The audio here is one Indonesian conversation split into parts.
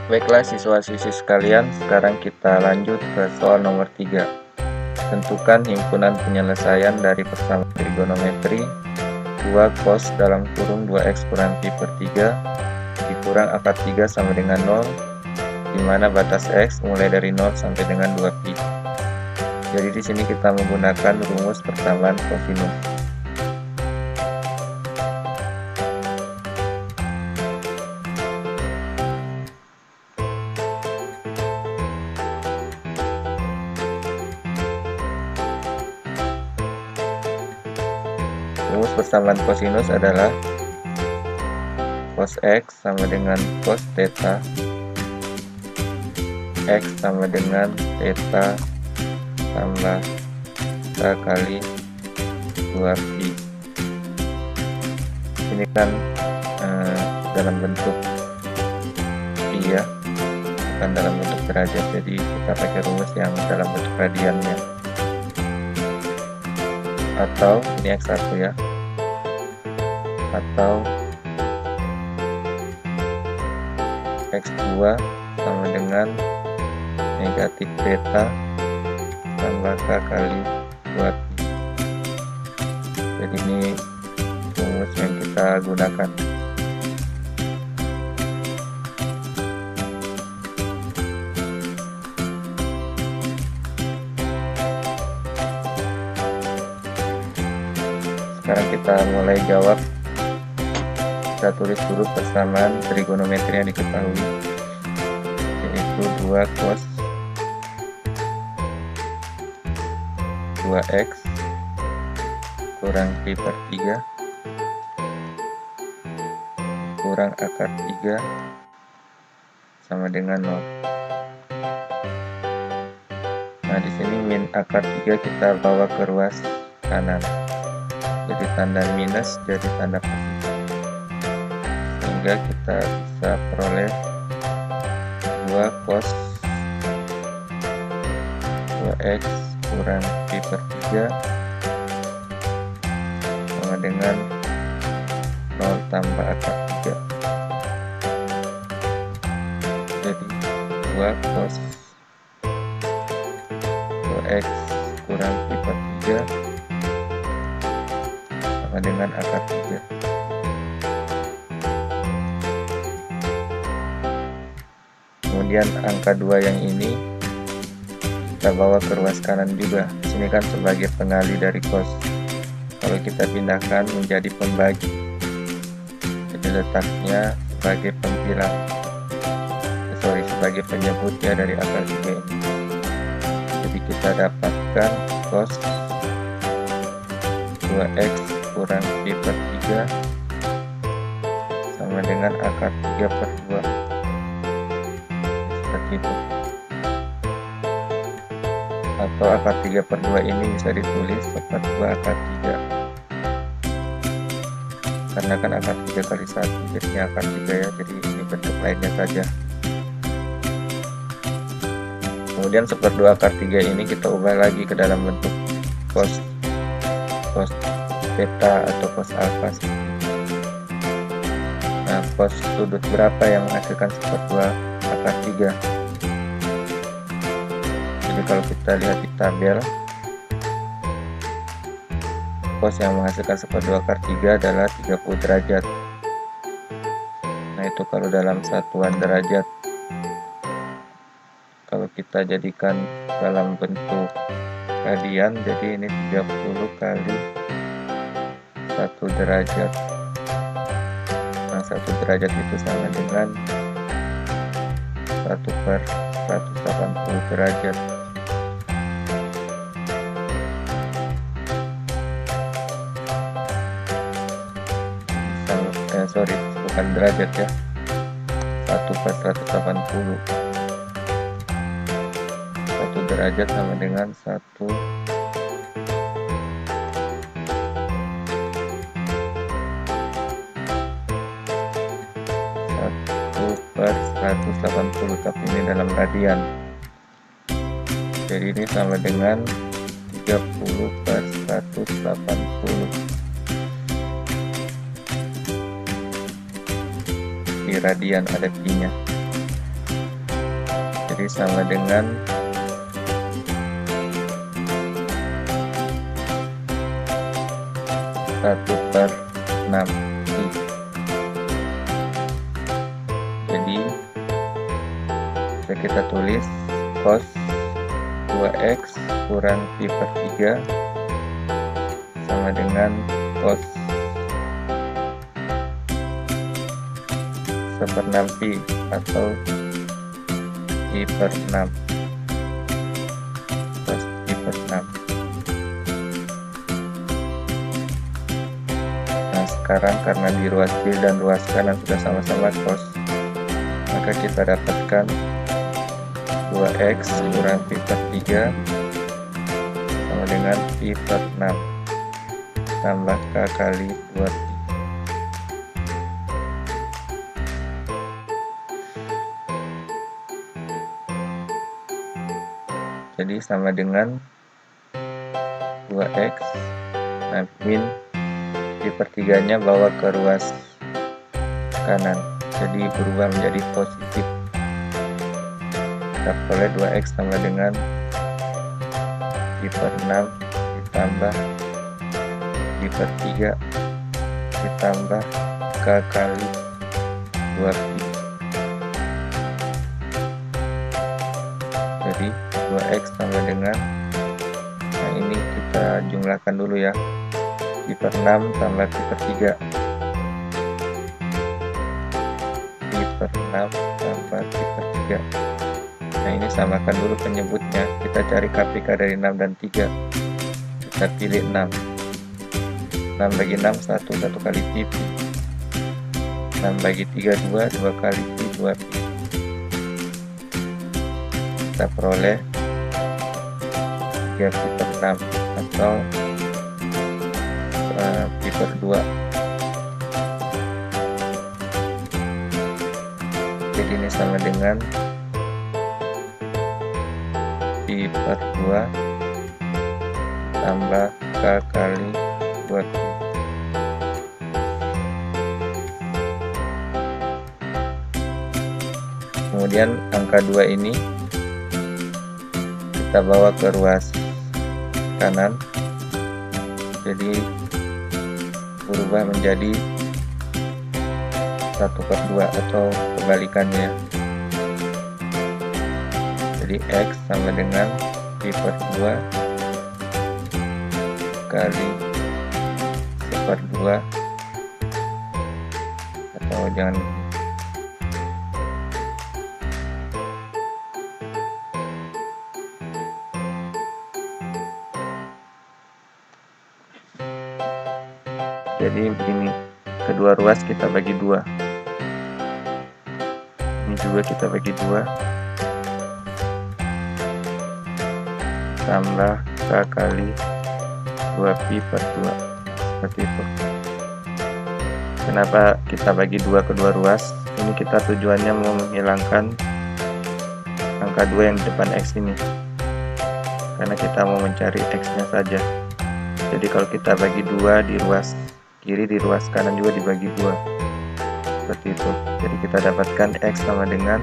Baiklah siswa-siswi sekalian, sekarang kita lanjut ke soal nomor 3. Tentukan himpunan penyelesaian dari persamaan trigonometri 2 cos dalam kurung 2x kurang pi per 3 dikurang akar 3 sama dengan 0, di mana batas x mulai dari 0 sampai dengan 2 pi. Jadi di sini kita menggunakan rumus persamaan kosinus. Rumus persamaan kosinus adalah cos x sama dengan cos theta, x sama dengan theta tambah k kali 2 pi. Ini kan dalam bentuk pi ya, bukan dalam bentuk derajat, jadi kita pakai rumus yang dalam bentuk radiannya. Atau ini x1 ya, atau x2 sama dengan negatif theta tambah k kali 2 pi. Jadi ini rumus yang kita gunakan. Sekarang kita mulai jawab. Kita tulis dulu persamaan trigonometri yang diketahui, yaitu 2 cos 2x kurang pi per 3 kurang akar 3 sama dengan 0. Nah, di sini min akar 3 kita bawa ke ruas kanan. Jadi tanda minus jadi tanda positif. Sehingga kita bisa peroleh 2 cos 2x kurang pi per 3 sama dengan 0 tambah akar 3. Jadi 2 cos 2x kurang pi per 3 sama dengan akar 3. Kemudian angka 2 yang ini kita bawa ke ruas kanan juga. Sini kan sebagai pengali dari cos. Kalau kita pindahkan menjadi pembagi, jadi letaknya sebagai penghilang, sebagai penyebut ya dari akar 3 ini. Jadi kita dapatkan cos 2x kurang pi per 3 sama dengan akar 3 per 2. Seperti itu. Atau akar 3 per 2 ini bisa ditulis seperti 2 akar 3, karena kan akar 3 kali 1 jadinya akar 3 ya, jadi ini bentuk lainnya saja. Kemudian seper 2 akar 3 ini kita ubah lagi ke dalam bentuk cos theta atau cos alpha. Nah, cos sudut berapa yang menghasilkan seper 2 akar 3? Jadi kalau kita lihat di tabel, cos yang menghasilkan seper 2 akar 3 adalah 30 derajat. Nah, itu kalau dalam satuan derajat. Kalau kita jadikan dalam bentuk radian, jadi ini 30 kali 1 derajat. Nah, 1 derajat itu sama dengan 1 per 180 derajat. Bukan derajat ya, 1 per 180. 1 derajat sama dengan 1 per 180, tapi ini dalam radian. Jadi ini sama dengan 30 per 180. Di radian ada pi-nya. Jadi sama dengan 1/6 I. Jadi bisa kita tulis cos 2x kurang pi per 3 sama dengan cos 1/6 pi atau pi per 6, cos pi per 6. Nah sekarang karena di ruas kiri dan ruas kanan sudah sama-sama cos, maka kita dapatkan 2x kurang pi per 3 sama dengan pi per 6 tambah k kali 2pi. Jadi sama dengan 2x, nah min pi per 3 nya bawa ke ruas kanan, jadi berubah menjadi positif. Kita peroleh 2x sama dengan pi per 6 ditambah pi per 3 ditambah k kali 2pi. Jadi 2x sama dengan, nah ini kita jumlahkan dulu ya, pi per 6 tambah pi per 3, pi per 6 tambah pi per 3. Nah ini samakan dulu penyebutnya, kita cari KPK dari 6 dan 3. Kita pilih 6. 6 bagi 6 1 kali pi. 6 bagi 3 2 kali pi 2pi. Kita peroleh 3 pi per 6 atau pi per 2. Jadi ini sama dengan pi per 2 tambah k kali 2pi. Kemudian angka 2 ini kita bawa ke ruas kanan, jadi berubah menjadi 1/2 atau kebalikannya. Jadi x sama dengan pi per 2 kali 1/2 atau jangan jadi begini, kedua ruas kita bagi 2, ini juga kita bagi 2 tambah k kali 2pi per 2, seperti itu. Kenapa kita bagi 2 kedua ruas? Ini kita tujuannya mau menghilangkan angka 2 yang di depan x ini, karena kita mau mencari x nya saja. Jadi kalau kita bagi 2 di ruas kiri, di ruas kanan juga dibagi 2, seperti itu. Jadi kita dapatkan x sama dengan,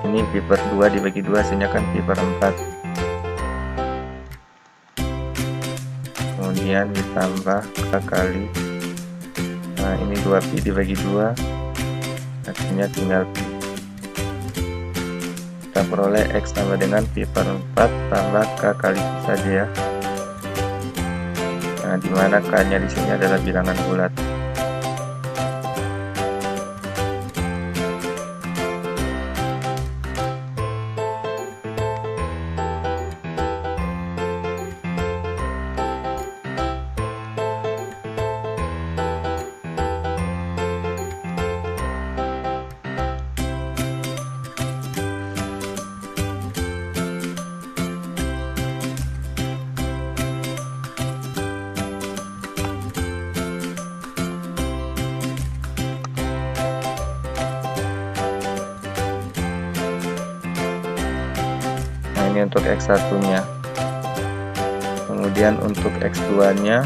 ini pi per 2 dibagi 2 hasilnya kan pi per 4, kemudian ditambah k kali, nah ini 2pi dibagi 2 hasilnya tinggal pi. Kita peroleh x sama dengan pi per 4 tambah k kali pi saja ya. Nah dimana k nya di sini adalah bilangan bulat. Ini untuk x1 nya, kemudian untuk x2 nya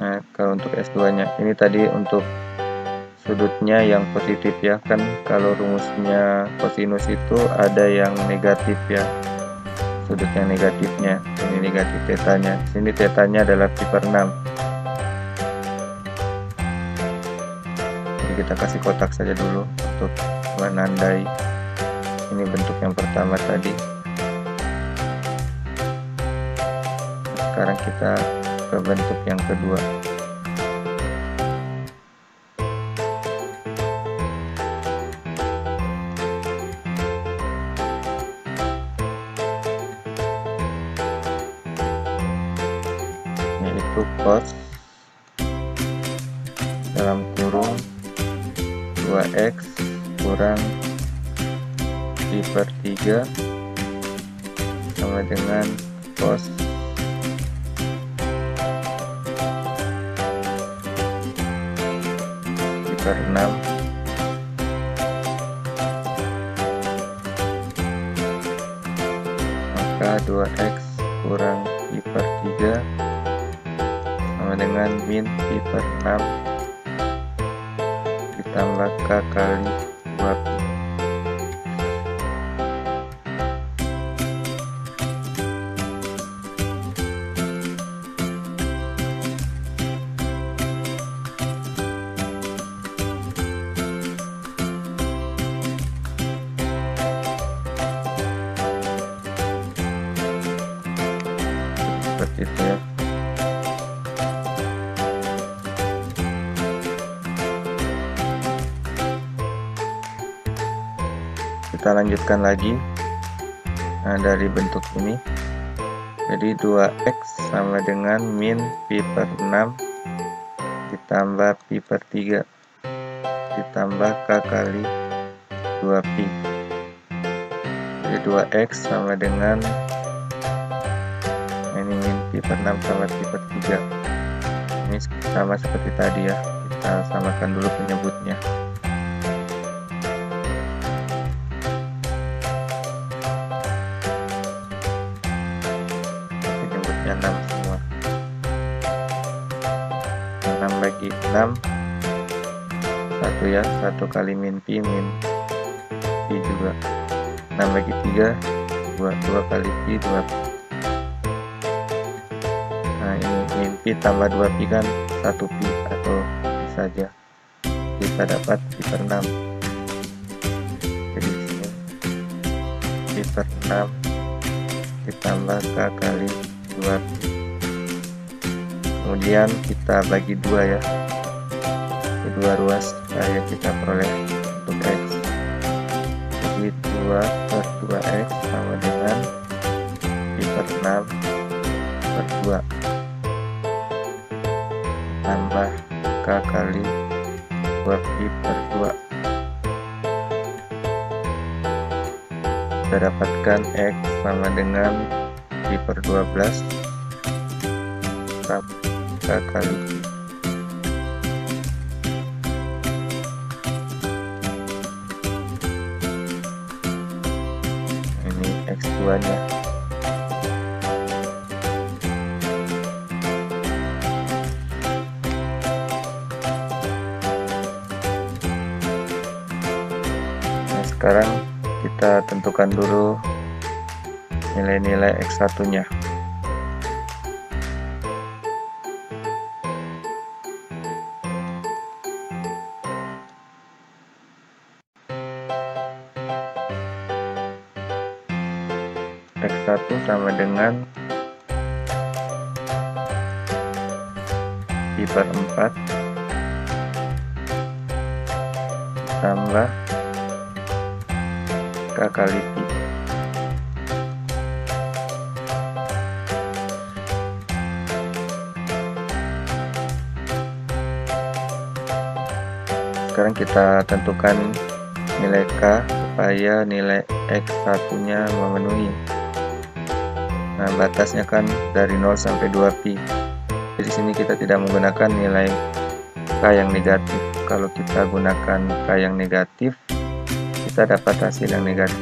Nah, kalau untuk S2 nya ini tadi untuk sudutnya yang positif ya, kan kalau rumusnya kosinus itu ada yang negatif ya, sudut yang negatifnya. Ini negatif tetanya, sini tetanya adalah pi per 6. Jadi kita kasih kotak saja dulu untuk menandai. Ini bentuk yang pertama tadi. Sekarang kita ke bentuk yang kedua. Yaitu cos dalam kurung 2x kurang pi per 3 sama dengan cos pi per 6 maka 2x kurang pi per 3 sama dengan min pi per 6 ditambah k kali 2pi. Seperti itu ya. Kita lanjutkan lagi. Nah, dari bentuk ini jadi 2x sama dengan min pi per 6 ditambah pi per 3 ditambah k kali 2pi. Jadi 2x sama dengan ini min pi per 6 sama pi per 3. Ini sama seperti tadi ya, kita samakan dulu penyebutnya. Penyebutnya 6 semua. 6 bagi 6 1 ya, 1 kali min pi juga. 6 bagi 3 2 kali pi 2pi. Nah, ini min pi tambah 2pi kan 1pi atau pi saja. Kita dapat pi per 6. Jadi sini pi per 6 ditambah k kali 2pi. Kemudian kita bagi 2 ya. Kedua ruas supaya kita peroleh untuk x. Jadi 2 per 2x sama dengan pi per 6 per 2 tambah k kali 2pi per 2. Kita dapatkan x sama dengan pi per 12 tambah k kali pi. Ini x2 nya. Sekarang kita tentukan dulu nilai-nilai x1 nya. X1 sama dengan pi per 4 tambah k kali pi. Sekarang kita tentukan nilai k supaya nilai x1 nya memenuhi. Nah, batasnya kan dari 0 sampai 2pi. Jadi sini kita tidak menggunakan nilai k yang negatif. Kalau kita gunakan k yang negatif, kita dapat hasil yang negatif.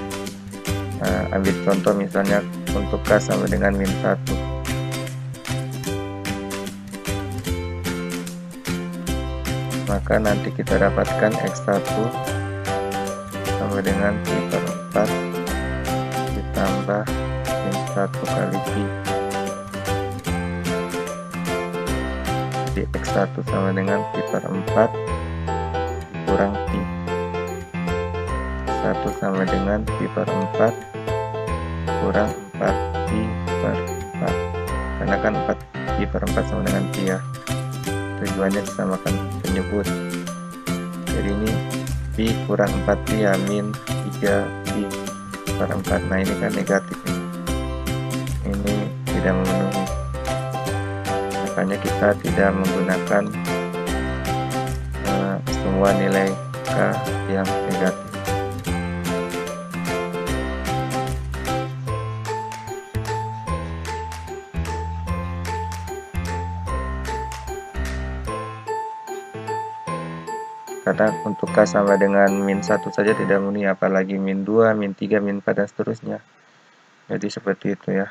Nah, ambil contoh misalnya untuk k sama dengan min 1. maka nanti kita dapatkan X1 sama dengan Pi per 4 ditambah min 1 kali Pi. Jadi X1 sama dengan Pi per 4 kurang Pi. X1 sama dengan Pi per 4 kurang 4 Pi per 4. Karena kan 4 Pi per 4 sama dengan Pi ya. Tujuannya disamakan penyebut. Jadi ini Pi kurang 4 Pi ya, min 3 Pi per 4. Nah ini kan negatif, ini tidak memenuhi, makanya kita tidak menggunakan semua nilai K yang negatif. Karena untuk K sama dengan min 1 saja tidak memenuhi, apalagi min 2, min 3, min 4, dan seterusnya. Jadi seperti itu ya.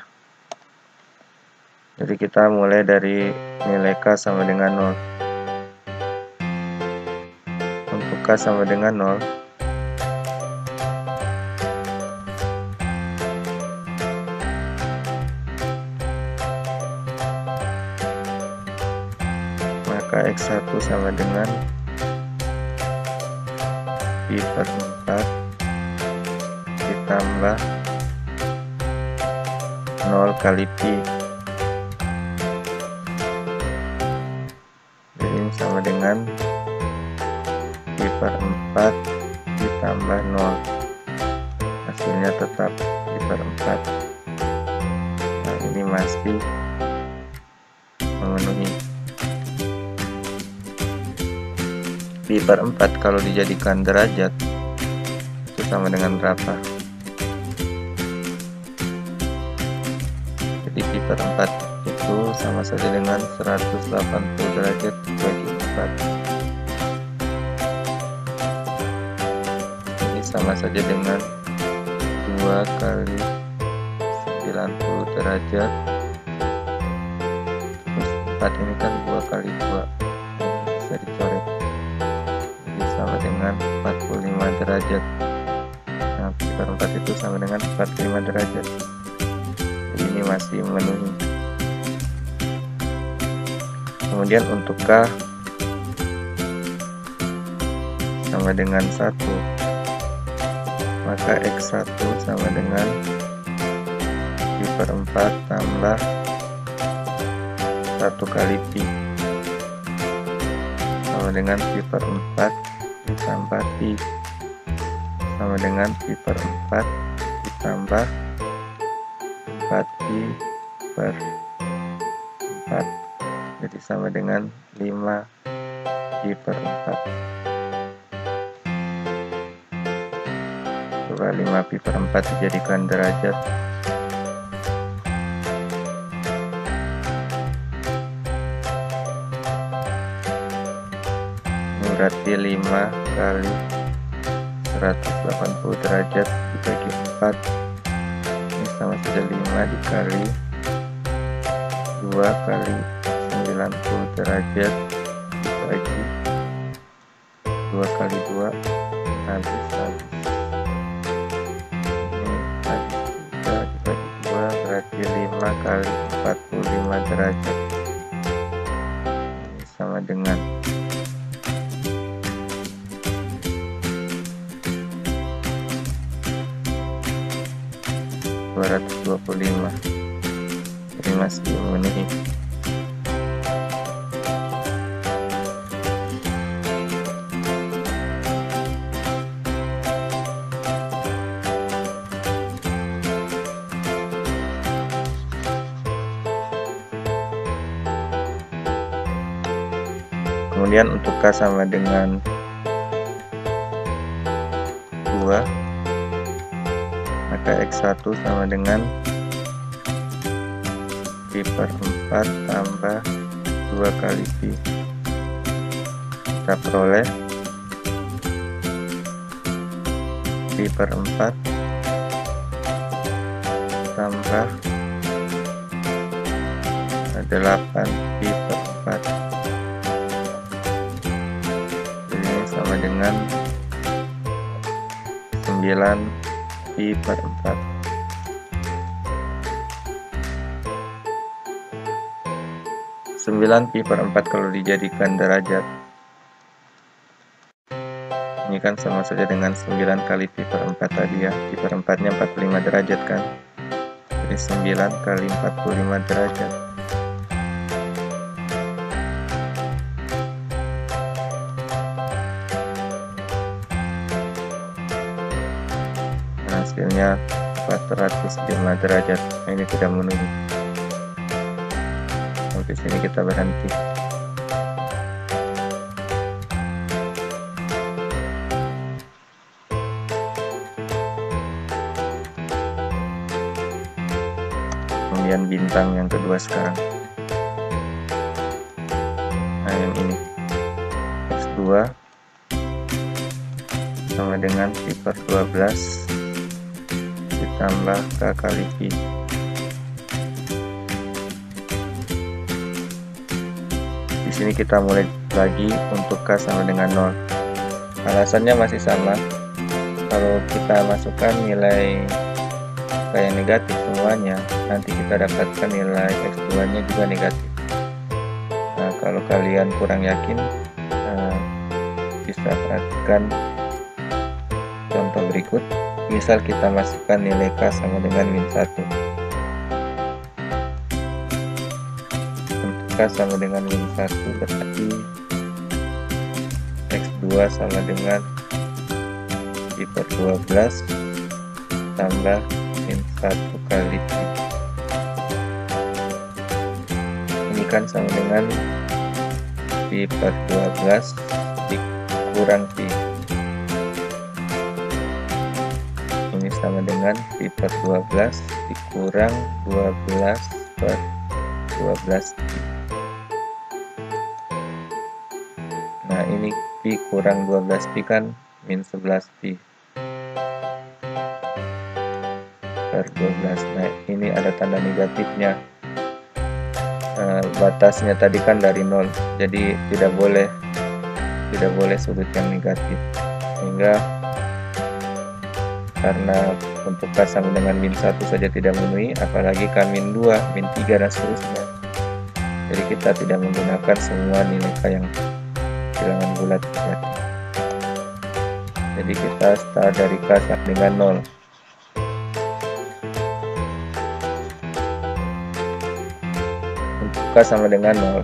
Jadi kita mulai dari nilai K sama dengan 0. Untuk K sama dengan 0, maka X1 sama dengan Pi per 4 ditambah 0 kali Pi. Jadi ini sama dengan Pi per 4 ditambah 0. Hasilnya tetap Pi per 4. Nah ini masih memenuhi. Pi per 4 kalau dijadikan derajat itu sama dengan berapa? Jadi Pi per 4 itu sama saja dengan 180 derajat bagi 4. Ini sama saja dengan 2 kali 90 derajat. Terus 4 ini kan 2 kali 2, bisa dicoret. Sama dengan 45 derajat. Nah, Pi per 4 itu sama dengan 45 derajat. Jadi ini masih memenuhi. Kemudian untuk K sama dengan 1, maka X1 sama dengan Pi per 4 tambah 1 kali Pi sama dengan Pi per 4 ditambah Pi sama dengan Pi per 4 ditambah 4 Pi per 4. Jadi sama dengan 5 Pi per 4. Coba 5 Pi per 4 dijadikan derajat. Berarti 5 kali 180 derajat dibagi 4. Ini sama saja 5 dikali 2 kali 90 derajat dibagi 2 kali 2, habis. Ini habis 3 dibagi 2 berarti 5 kali 45 derajat. Ini sama dengan 225. Jadi masih memenuhi. Kemudian untuk K sama dengan 2, maka X1 sama dengan Pi per 4 tambah 2 kali Pi. Kita peroleh Pi per 4 tambah 8 Pi per 4 dengan 9 pi per 4. Pi per 4 kalau dijadikan derajat, ini kan sama saja dengan 9 kali pi per 4 tadi ya. Pi per 4 nya 45 derajat kan, jadi 9 kali 45 derajat. Nah, hasilnya 405 derajat. Nah, ini tidak memenuhi. Di sini kita berhenti. Kemudian bintang yang kedua sekarang. Nah, yang ini X2 sama dengan pi per 12 ditambah K kali pi. Di sini kita mulai lagi untuk K sama dengan 0. Alasannya masih sama. Kalau kita masukkan nilai K yang negatif semuanya, nanti kita dapatkan nilai X2 nya juga negatif. Nah, kalau kalian kurang yakin, bisa perhatikan contoh berikut. Misal kita masukkan nilai K sama dengan -1. K sama dengan -1 berarti X2 sama dengan pi per 12 tambah -1 kali pi. Ini kan sama dengan pi per 12 dikurang pi. Ini sama dengan pi per 12 dikurang 12 per 12 pi. Nah, ini pi kurang 12 pi kan -11 pi per 12. Nah, ini ada tanda negatifnya. Batasnya tadi kan dari 0, jadi tidak boleh sudut yang negatif. Sehingga karena untuk K sama dengan -1 saja tidak memenuhi, apalagi K -2, -3 dan seterusnya. Jadi kita tidak menggunakan semua nilai K yang bilangan bulat tadi. Jadi kita start dari K sama dengan 0. Untuk K sama dengan 0,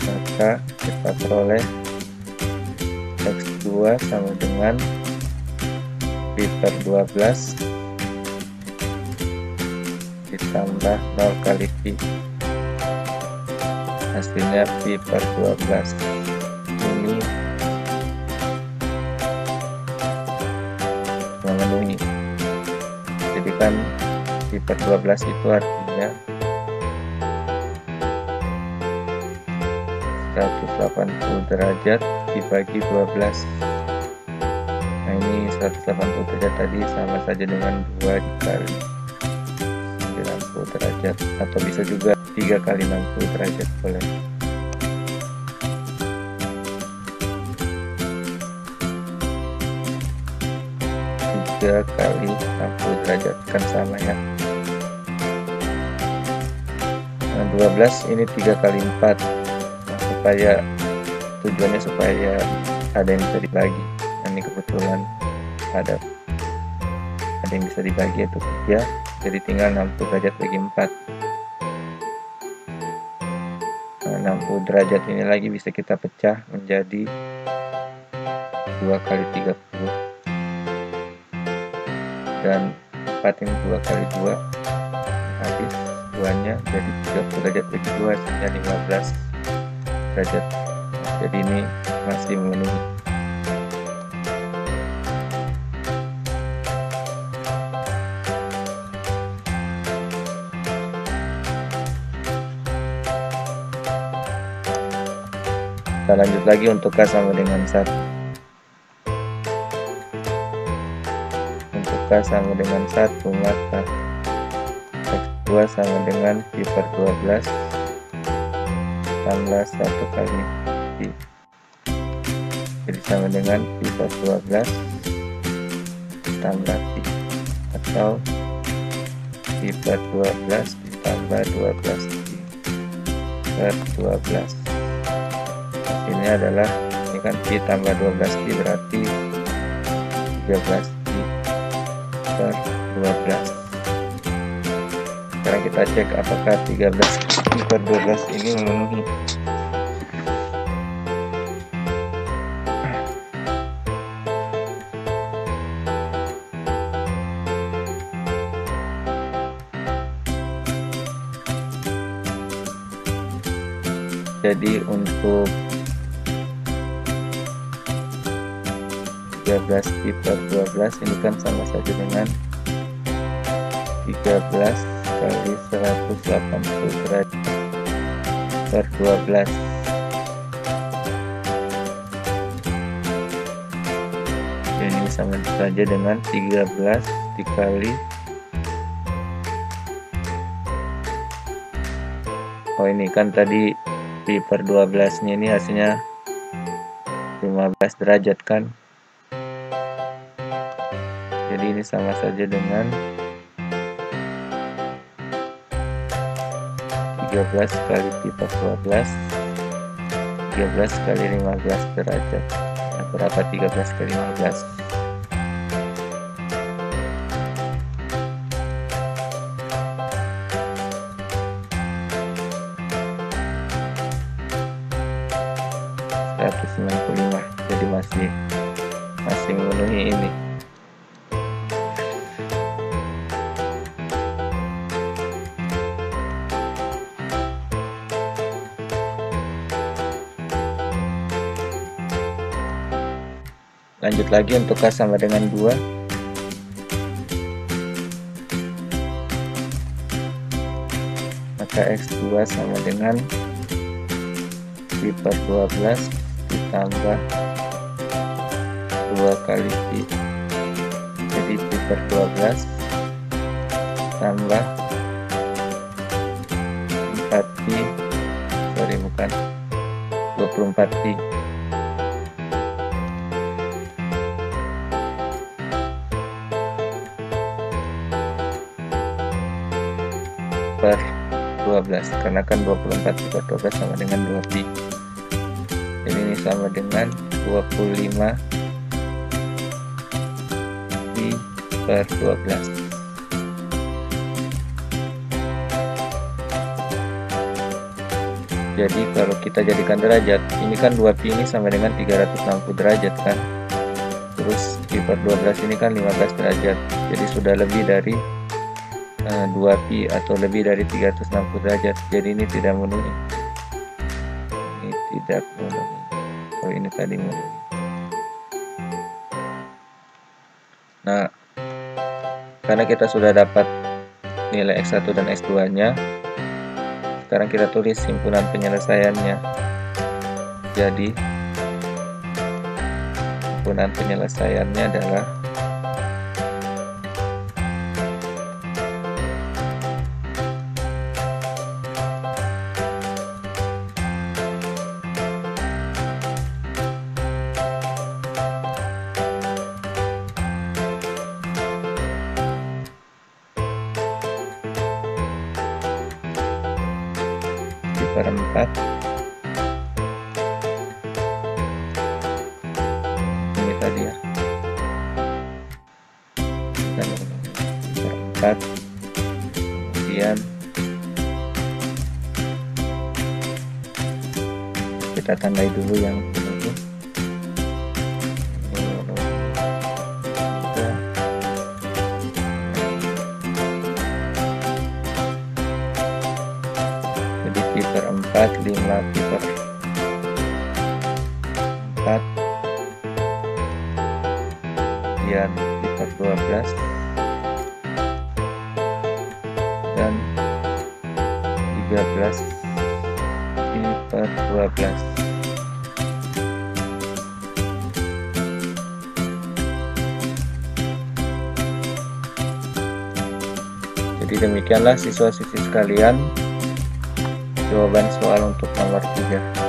maka kita peroleh X2 sama dengan pi per 12 ditambah 0 kali pi. Hasilnya pi per 12. Ini memenuhi. Jadi kan pi per 12 itu artinya 180 derajat dibagi 12. Nah, ini 180 derajat tadi sama saja dengan 2 dikali 90 derajat, atau bisa juga 3 kali 60 derajat boleh. Tiga kali 60 derajat kan sama ya. Nah, 12 ini 3 kali 4. Nah, supaya tujuannya supaya ada yang bisa dibagi. Nah, ini kebetulan ada yang bisa dibagi, yaitu 3. Jadi tinggal 60 derajat bagi 4. Nah, 60 derajat ini lagi bisa kita pecah menjadi 2 kali 30. Dan 4 ini 2 kali 2. Habis 2-nya jadi 30 derajat bagi 2, hasilnya 15 derajat. Nah, jadi ini masih memenuhi. Kita lanjut lagi untuk K sama dengan 1. Untuk K sama dengan 1, maka X2 sama dengan pi per 12 ditambah 1 kali pi. Jadi sama dengan pi per 12 ditambah pi, atau pi per 12 ditambah 12 pi per 12. Ini adalah, ini kan pi tambah 12 pi berarti 13 pi per 12. Sekarang kita cek apakah 13 pi per 12 ini memenuhi. Jadi untuk 13 pi per 12 ini kan sama saja dengan 13 kali 180 derajat per 12. Jadi ini sama saja dengan 13 dikali, oh ini kan tadi pi per 12 nya ini hasilnya 15 derajat kan. Jadi ini sama saja dengan 13 kali pi per 12, 13 kali 15 derajat. Nah, berapa 13 kali 15? Jadi masih memenuhi ini. Lanjut lagi untuk K sama dengan 2. Maka X2 sama dengan pi per 12 ditambah 2 kali pi. Jadi pi per 12 tambah 4 pi, sorry bukan 24 pi. Per 12, karena kan 24 pi per 12 sama dengan 2 pi. Jadi ini sama dengan 25 pi per 12. Jadi kalau kita jadikan derajat, ini kan 2 pi ini sama dengan 360 derajat kan. Terus pi per 12 ini kan 15 derajat. Jadi sudah lebih dari 2 pi atau lebih dari 360 derajat. Jadi ini tidak memenuhi. Ini tidak memenuhi. Oh, ini tadi memenuhi. Nah, karena kita sudah dapat nilai X1 dan X2 nya, sekarang kita tulis himpunan penyelesaiannya. Jadi himpunan penyelesaiannya adalah per 4 ini tadi ya, dan per 4, kemudian kita tandai dulu yang ini. Pi per 4, 5 pi per 4, kemudian pi per 12, dan 13 pi per 12. Jadi demikianlah siswa-siswi sekalian jawaban soal untuk nomor 3.